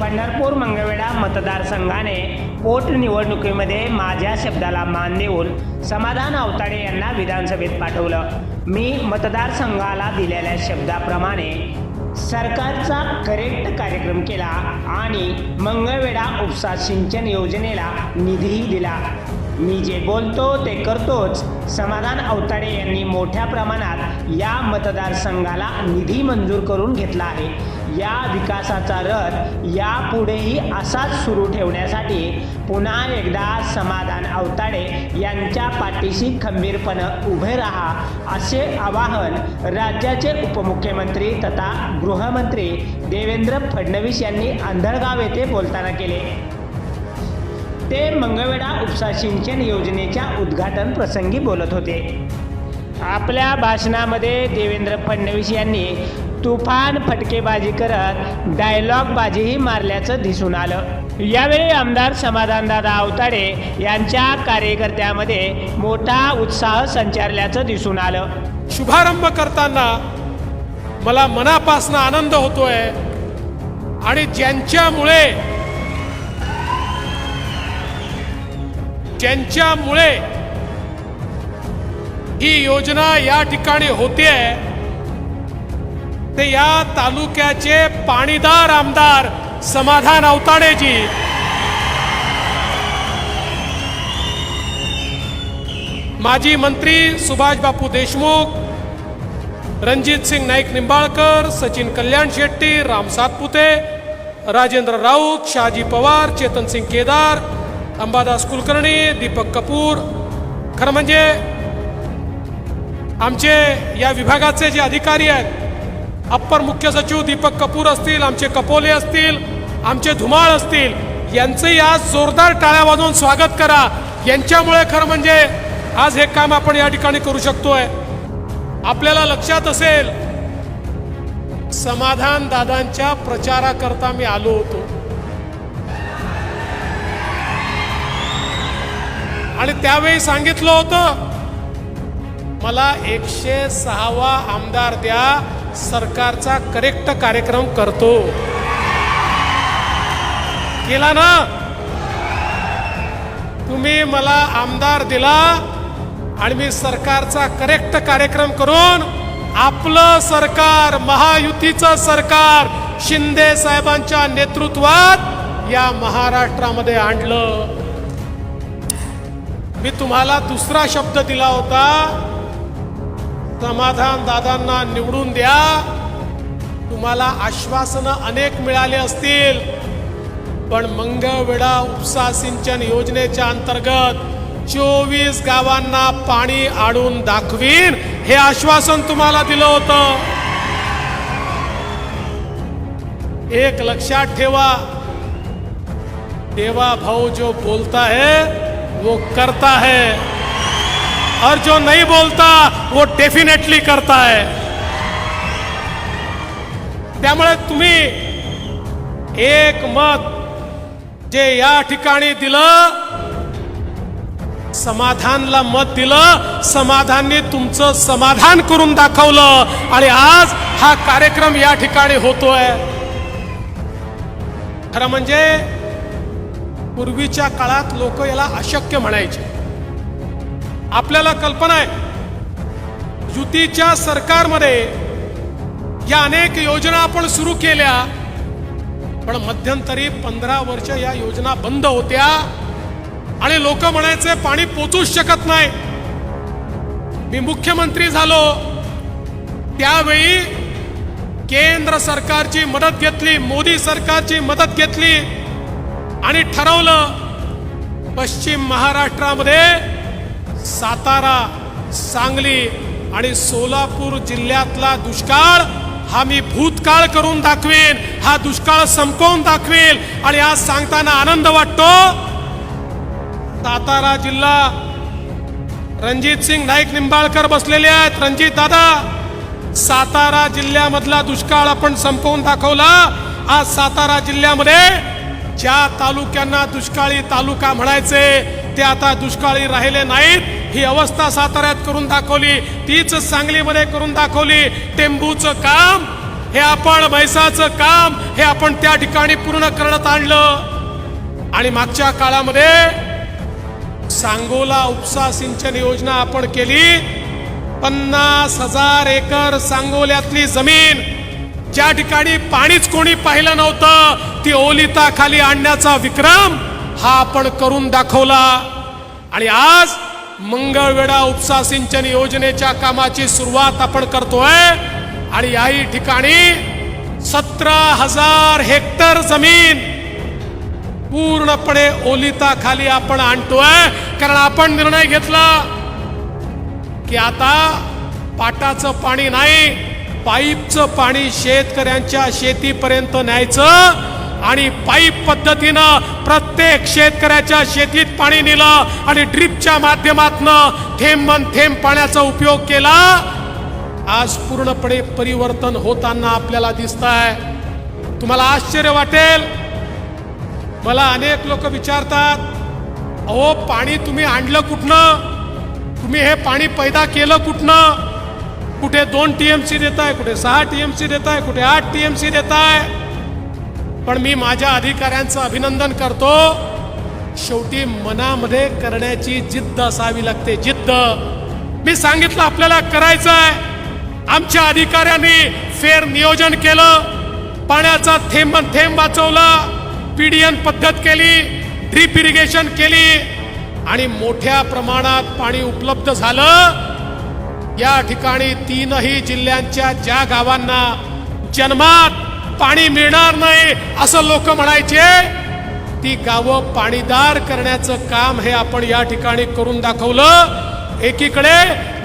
पंढरपूर मंगळवेढा मतदारसंघाने पोटनिवडणुकीमध्ये माझ्या शब्दाला मान देऊन समाधान अवताडे यांना विधानसभेत पाठवलं। मी मतदारसंघाला दिलेल्या शब्दाप्रमाणे सरकारचा करेक्ट कार्यक्रम केला आणि मंगळवेढा उपसा सिंचन योजनेला निधीही दिला। मी जे बोलतो ते करतोच। समाधान अवताडे यांनी मोठ्या प्रमाणात या मतदारसंघाला निधी मंजूर करून घेतला आहे। या विकासाचा रथ यापुढेही असाच सुरू ठेवण्यासाठी पुन्हा एकदा समाधान अवताडे यांच्या पाठीशी खंबीरपणे उभे राहा असे आवाहन राज्याचे उपमुख्यमंत्री तथा गृहमंत्री देवेंद्र फडणवीस यांनी अंधळगाव येथे बोलताना केले। ते मंगळवेढा उपसा सिंचन योजनेच्या उद्घाटन प्रसंगी बोलत होते। आपल्या भाषणामध्ये देवेंद्र फडणवीस यांनी तुफान फटकेबाजी करत डायलॉगबाजीही मारल्याचं दिसून आलं। यावेळी आमदार समाधानदादा अवताडे यांच्या कार्यकर्त्यांमध्ये मोठा उत्साह संचारल्याचं दिसून आलं। शुभारंभ करताना मला मनापासून आनंद होतोय आणि ज्यांच्यामुळे ही योजना या ठिकाणी होते ते या तालुक्याचे पाणीदार आमदार समाधान अवताडेजी, माजी मंत्री सुभाष बापू देशमुख, रणजित सिंग नाईक निंबाळकर, सचिन कल्याण शेट्टी, राम सातपुते, राजेंद्र राऊत, शहाजी पवार, चेतन सिंग केदार, अंबादास कुलकर्णी, दीपक कपूर, खरं म्हणजे आमचे या विभागाचे जे अधिकारी आहेत, अप्पर मुख्य सचिव दीपक कपूर असतील, आमचे कपोले असतील, आमचे धुमाळ असतील, यांचंही आज जोरदार टाळ्या वाजवून स्वागत करा। यांच्यामुळे खरं म्हणजे आज हे काम आपण या ठिकाणी करू शकतोय। आपल्याला लक्षात असेल, समाधान दादांच्या प्रचाराकरता मी आलो होतो आणि त्यावेळी सांगितलं होतं मला 106वा आमदार द्या, सरकारचा करेक्ट कार्यक्रम करतो। केला ना? तुम्ही मला आमदार दिला आणि मी सरकारचा करेक्ट कार्यक्रम करून आपलं सरकार, महायुतीचं सरकार शिंदे साहेबांच्या नेतृत्वात या महाराष्ट्रामध्ये आणलं। मी तुम्हाला दुसरा शब्द दिला होता, समाधान दादांना निवडून द्या। तुम्हाला आश्वासनं अनेक मिळाले असतील, पण मंगळवेढा उपसा सिंचन योजनेच्या अंतर्गत 24 गावांना पाणी आणून दाखवीन हे आश्वासन तुम्हाला दिलं होतं। एक लक्षात ठेवा, देवा भाऊ जो बोलता है वो करता है और जो नहीं बोलता वो डेफिनेटली करता है। त्यामुळे तुम्ही एक मत जे या ठिकाणी दिलं, समाधानला मत दिलं, समाधानने तुमचं समाधान करून दाखवलं आणि आज हा कार्यक्रम या ठिकाणी होतोय। खरं म्हणजे पूर्वीच्या काळात लोक याला अशक्य म्हणायचे। आपल्याला कल्पना आहे, युतीच्या सरकारमध्ये या अनेक योजना आपण सुरू केल्या, पण मध्यंतरी 15 वर्ष या योजना बंद होत्या आणि लोक म्हणायचे पाणी पोचूच शकत नाही। मी मुख्यमंत्री झालो त्यावेळी केंद्र सरकारची मदत घेतली, मोदी सरकारची मदत घेतली आणि ठरवलं पश्चिम महाराष्ट्रामध्ये सातारा, सांगली आणि सोलापूर जिल्ह्यातला दुष्काळ हा मी भूतकाळ करून दाखवेन, हा दुष्काळ संपवून दाखवेल। आणि आज सांगताना आनंद वाटतो, सातारा जिल्हा रणजित सिंग नाईक निंबाळकर बसलेले आहेत। रणजित दादा, सातारा जिल्ह्यामधला दुष्काळ आपण संपवून दाखवला। आज सातारा जिल्ह्यामध्ये ज्या तालुक्यांना दुष्काळी तालुका म्हणायचे ते आता दुष्काळी राहिले नाहीत। ही अवस्था साताऱ्यात करून दाखवली, तीच सांगलीमध्ये करून दाखवली। टेंबूचं काम हे आपण म्हैसाचं काम हे आपण त्या ठिकाणी पूर्ण करण्यात आणलं. आणि मागच्या काळामध्ये सांगोला उपसा सिंचन योजना आपण केली. 50,000 एकर सांगोल्यातली जमीन ज्या ठिकाणी पाणीच कोणी पाहिलं नव्हतं ती ओलिता खाली आणण्याचा विक्रम हा आपण करून दाखवला. आणि आज मंगळवेढा उपसा सिंचन योजनेच्या कामाची सुरुवात आपण करतोय. आणि याही ठिकाणी 17,000 हेक्टर जमीन पूर्णपणे ओलिता खाली आपण आणतोय. कारण आपण निर्णय घेतला की आता पाटाचं पाणी नाही, पाईपचं पाणी शेतकऱ्यांच्या शेतीपर्यंत न्यायचं. आणि पाईप पद्धतीनं प्रत्येक शेतकऱ्याच्या शेतीत पाणी नेलं आणि ड्रिपच्या माध्यमातून थेंब थेंब पाण्याचा उपयोग केला. आज पूर्णपणे परिवर्तन होताना आपल्याला दिसत आहे. तुम्हाला आश्चर्य वाटेल, मला अनेक लोक विचारतात, अहो पाणी तुम्ही आणलं कुठनं, तुम्ही हे पाणी पैदा केलं कुठनं, कुठे 2 TMC देताय, कुठे 6 TMC देताय, कुठे 8 TMC देताय. पण मी माझ्या अधिकाऱ्यांचं अभिनंदन करतो. शेवटी मनामध्ये करण्याची जिद्द असावी लागते, जिद्द. मी सांगितलं आपल्याला करायचं आहे. आमच्या अधिकाऱ्यांनी फेर नियोजन केलं, पाण्याचा थेंब थेंब वाचवला, PDN पद्धत केली, ड्रीप इरिगेशन केली आणि मोठ्या प्रमाणात पाणी उपलब्ध झालं. या ठिकाणी 3ही जिल्ह्यांच्या ज्या गावांना जन्मात पाणी मिळणार नाही असं लोक म्हणायचे, ती गावं पाणीदार करण्याचं काम हे आपण या ठिकाणी करून दाखवलं. एकीकडे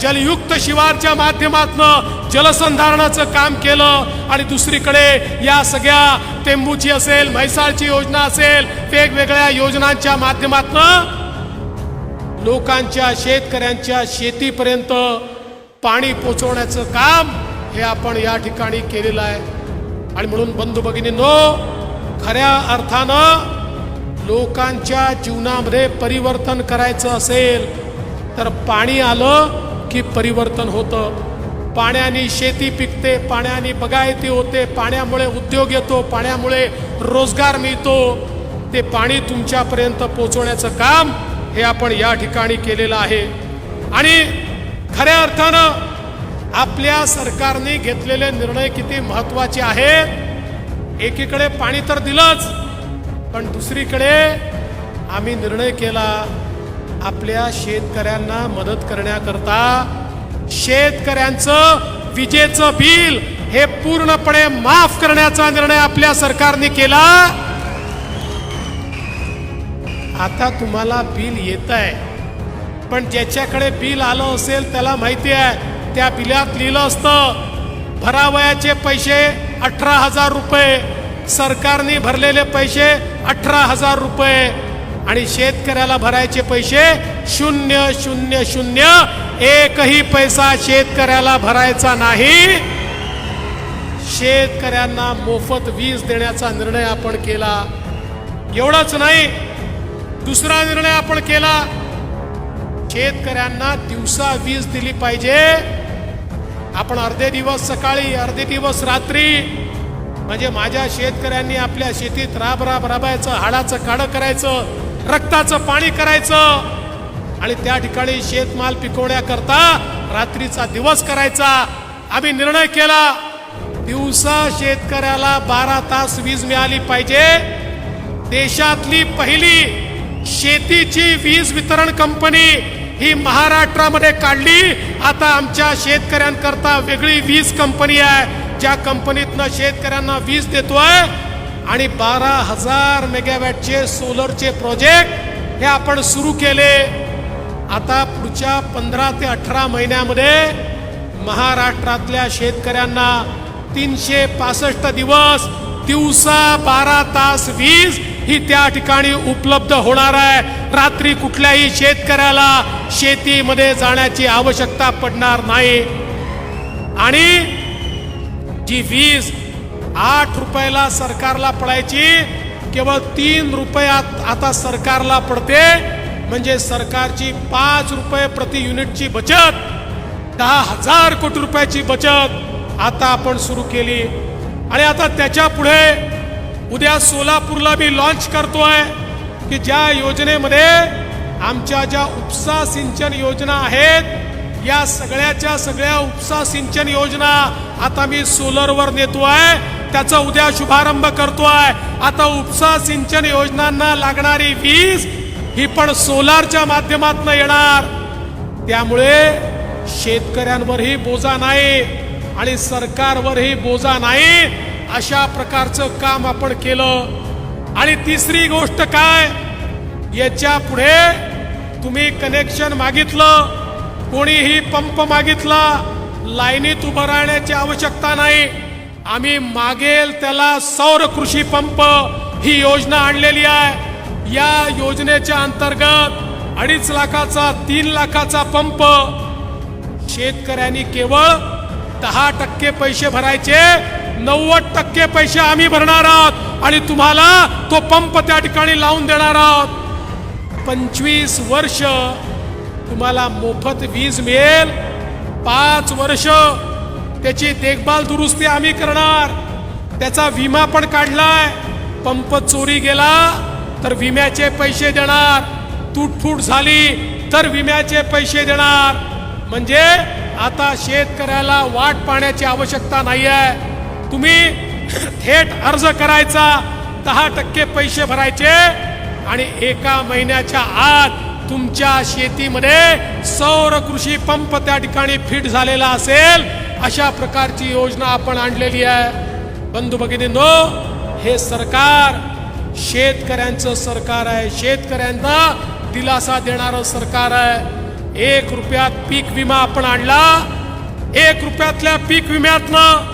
जलयुक्त शिवारच्या माध्यमातून जलसंधारणाचं काम केलं आणि दुसरीकडे या सगळ्या टेंबूची असेल, म्हैसाळची योजना असेल, वेगवेगळ्या योजनांच्या माध्यमातून लोकांच्या शेतकऱ्यांच्या शेतीपर्यंत पाणी पोचवण्याचं काम हे आपण या ठिकाणी केलेलं आहे. आणि म्हणून बंधू भगिनींनो, खऱ्या अर्थानं लोकांच्या जीवनामध्ये परिवर्तन करायचं असेल तर पाणी आलं की परिवर्तन होतं. पाण्याने शेती पिकते, पाण्याने बागायती होते, पाण्यामुळे उद्योग येतो, पाण्यामुळे रोजगार मिळतो. ते पाणी तुमच्यापर्यंत पोहोचवण्याचं काम हे आपण या ठिकाणी केलेलं आहे. आणि खऱ्या अर्थानं आपल्या सरकारने घेतलेले निर्णय किती महत्वाचे आहेत. एकीकडे पाणी तर दिलंच, पण दुसरीकडे आम्ही निर्णय केला आपल्या शेतकऱ्यांना मदत करण्याकरता शेतकऱ्यांचं विजेचं बिल हे पूर्णपणे माफ करण्याचा निर्णय आपल्या सरकारने केला. आता तुम्हाला बिल येत आहे, पण ज्याच्याकडे बिल आलं असेल त्याला माहिती आहे त्या बिलात लिहिलं असतं भरावयाचे पैसे 18,000 रुपये, सरकारने भरलेले पैसे 18,000 रुपये आणि शेतकऱ्याला भरायचे पैसे 0,0,0 एकही पैसा शेतकऱ्याला भरायचा नाही. शेतकऱ्यांना मोफत वीज देण्याचा निर्णय आपण केला. एवढंच नाही, दुसरा निर्णय आपण केला, शेतकऱ्यांना दिवसा वीज दिली पाहिजे. आपण अर्धे दिवस सकाळी, अर्धे दिवस रात्री, म्हणजे माझ्या शेतकऱ्यांनी आपल्या शेतीत राबायचं, हाडाचं काढं करायचं, रक्ताचं पाणी करायचं आणि त्या ठिकाणी शेतमाल पिकवण्याकरता रात्रीचा दिवस करायचा. आम्ही निर्णय केला दिवसा शेतकऱ्याला 12 तास वीज मिळाली पाहिजे. देशातली पहिली शेतीची वीज वितरण कंपनी ही महाराष्ट्रामध्ये काढली. आता आमच्या शेतकऱ्यांकरता वेगळी वीज कंपनी आहे, ज्या कंपनीतनं शेतकऱ्यांना वीज देतोय. आणि 12,000 मेगावॅटचे सोलरचे प्रोजेक्ट हे आपण सुरू केले. आता पुढच्या 15 ते 18 महिन्यामध्ये महाराष्ट्रातल्या शेतकऱ्यांना 365 दिवस दिवसा 12 तास वीज ही त्या ठिकाणी उपलब्ध होणार आहे. रात्री कुठल्याही शेतकऱ्याला शेतीमध्ये जाण्याची आवश्यकता पडणार नाही. आणि जी वीज 8 रुपयाला सरकारला पडायची केवळ 3 रुपयात आता सरकारला पडते. म्हणजे सरकारची 5 रुपये प्रति युनिटची बचत, 10,000 कोटी रुपयाची बचत आता आपण सुरू केली. आणि आता त्याच्या पुढे उद्या सोलापूरला मी लॉन्च करतोय की ज्या योजनेमध्ये आमच्या ज्या उपसा सिंचन योजना आहेत या सगळ्याच्या सगळ्या उपसा सिंचन योजना आता मी सोलरवर नेतोय, त्याचा उद्या शुभारंभ करतोय। आता उपसा सिंचन योजनांना लागणारी वीज ही पण सोलारच्या माध्यमातून येणार, त्यामुळे शेतकऱ्यांवरही बोजा नाही आणि सरकारवरही बोजा नाही, अशा प्रकारचं काम आपण केलं। आणि तिसरी गोष्ट काय, याच्या पुढे तुम्ही कनेक्शन मागितलं, कोणीही पंप मागितला, लाईनीत उभं राहण्याची आवश्यकता नाही, आम्ही मागेल त्याला सौर कृषी पंप ही योजना आणलेली आहे। या योजनेच्या अंतर्गत 2.5 लाखाचा 3 लाखाचा पंप शेतकऱ्यांनी केवळ 10% पैसे भरायचे, 90% पैसे आम्ही भरणार आहोत आणि तुम्हाला तो पंप त्या ठिकाणी लावून देणार आहोत। 25 वर्ष तुम्हाला मोफत वीज मिळेल, 5 वर्ष त्याची देखभाल दुरुस्ती आम्ही करणार, त्याचा विमा पण काढलाय। पंप चोरी गेला तर विम्याचे पैसे देणार, तुटफूट झाली तर विम्याचे पैसे देणार, म्हणजे आता शेतकऱ्याला वाट पाहण्याची आवश्यकता नाही आहे। तुम्ही थेट अर्ज करायचा, 10% पैसे भरायचे आणि 1 महिन्याच्या आत तुमच्या शेतीमध्ये सौर कृषी पंप त्या ठिकाणी फिट झालेला असेल, अशा प्रकारची योजना आपण आणलेली आहे। बंधू भगिनींनो, हे सरकार शेतकऱ्यांचं सरकार आहे, शेतकऱ्यांना दिलासा देणारं सरकार आहे। 1 रुपयात पीक विमा आपण आणला, 1 रुपयातल्या पीक विम्यातनं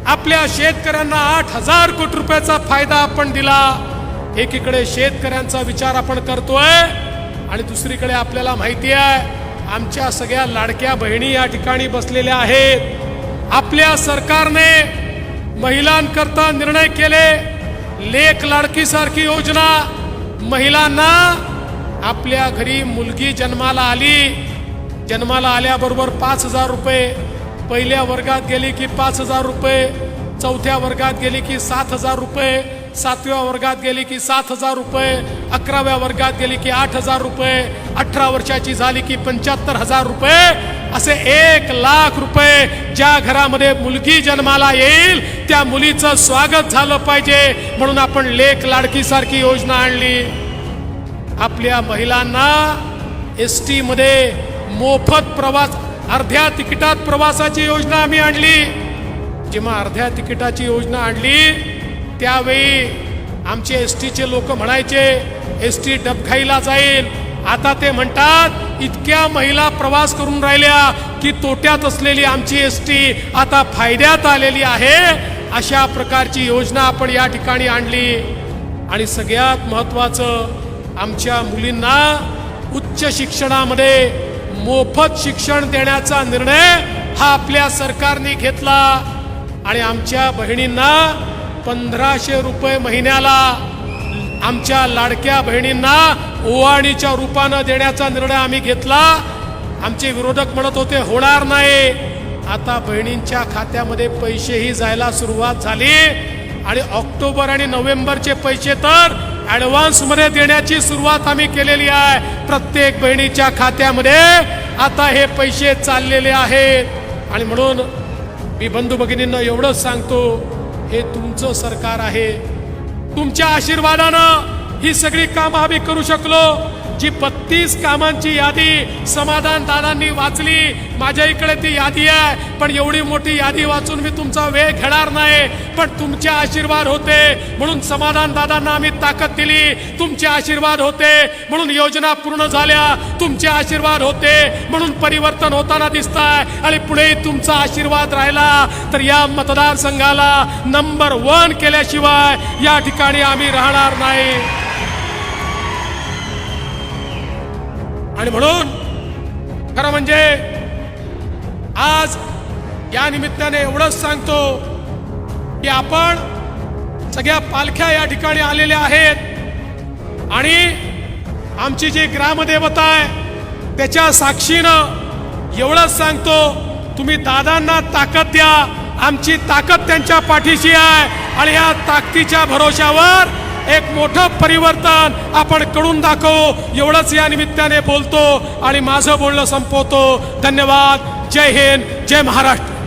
आपल्या शेतकऱ्यांना 8,000 कोटी रुपयाचा फायदा आपण दिला। एकीकडे शेतकऱ्यांचा विचार आपण करतोय आणि दुसरीकडे आपल्याला माहिती आहे आमच्या सगळ्या लाडक्या बहिणी या ठिकाणी बसलेल्या आहेत। आपल्या सरकारने महिलांकरता निर्णय केले, लेक लाडकी सारखी योजना, महिलांना आपल्या घरी मुलगी जन्माला आली, जन्माला आल्याबरोबर 5,000 रुपये, पहिल्या वर्गात गेली की 5,000 रुपये, 4थ्या वर्गात गेली की 7,000 रुपये, 7व्या वर्गात गेली की 7,000 रुपये, 11व्या वर्गात गेली की 8,000 रुपये, 18 वर्षाची झाली की 75,000 रुपये, असे 1 लाख रुपये ज्या घरामध्ये मुलगी जन्माला येईल त्या मुलीचं स्वागत झालं पाहिजे म्हणून आपण लेक लाडकी सारखी योजना आणली। आपल्या महिलांना एसटी मध्ये मोफत प्रवास, अर्ध्या तिकिटात प्रवासाची योजना आम्ही आणली। जेव्हा अर्ध्या तिकिटाची योजना आणली त्यावेळी आमचे एसटीचे लोक म्हणायचे एसटी डबघाईला जाईल, आता ते म्हणतात इतक्या महिला प्रवास करून राहिल्या की तोट्यात असलेली आमची एसटी आता फायद्यात आलेली आहे। अशा प्रकारची योजना आपण या ठिकाणी आणली। आणि सगळ्यात महत्त्वाचं, आमच्या मुलींना उच्च शिक्षणामध्ये मोफत शिक्षण देण्याचा निर्णय हा आपल्या सरकारने घेतला आणि आमच्या बहिणींना 1,500 रुपये महिन्याला, आमच्या लाडक्या बहिणींना ओवाळणीच्या रूपानं देण्याचा निर्णय आम्ही घेतला। आमचे विरोधक म्हणत होते होणार नाही, आता बहिणींच्या खात्यामध्ये पैसेही जायला सुरुवात झाली आणि ऑक्टोबर आणि नोव्हेंबरचे पैसे तर ऍडव्हान्स मध्ये देण्याची सुरुवात आम्ही केलेली आहे। प्रत्येक बहिणीच्या खात्यामध्ये आता हे पैसे चाललेले आहेत। आणि म्हणून मी बंधू भगिनींना एवढंच सांगतो, हे तुमचं सरकार आहे, तुमच्या आशीर्वादानं ही सगळी कामं आम्ही करू शकलो। जी 32 कामांची यादी समाधान दादांनी वाचली, माझ्या इकडे ती यादी आहे, पण एवढी मोठी यादी वाचून मी तुमचा वेळ घेणार नाही, पण तुमचे आशीर्वाद होते म्हणून समाधान दादांना आम्ही ताकद दिली, तुमचे आशीर्वाद होते म्हणून योजना पूर्ण झाल्या, तुमचे आशीर्वाद होते म्हणून परिवर्तन होताना दिसतंय आणि पुढे तुमचा आशीर्वाद राहिला तर या मतदारसंघाला नंबर 1 केल्याशिवाय या ठिकाणी आम्ही राहणार नाही। आणि म्हणून खरं म्हणजे आज या निमित्ताने एवढंच सांगतो की आपण सगळ्या पालख्या या ठिकाणी आलेल्या आहेत आणि आमची जी ग्रामदेवता आहे त्याच्या साक्षीनं एवढंच सांगतो, तुम्ही दादांना ताकद द्या आमची ताकद त्यांच्या पाठीशी आहे आणि या ताकदीच्या भरोशावर एक मोठं परिवर्तन आपण करून दाखवू एवढंच या निमित्ताने बोलतो आणि माझं बोलणं संपवतो. धन्यवाद. जय हिंद, जय महाराष्ट्र.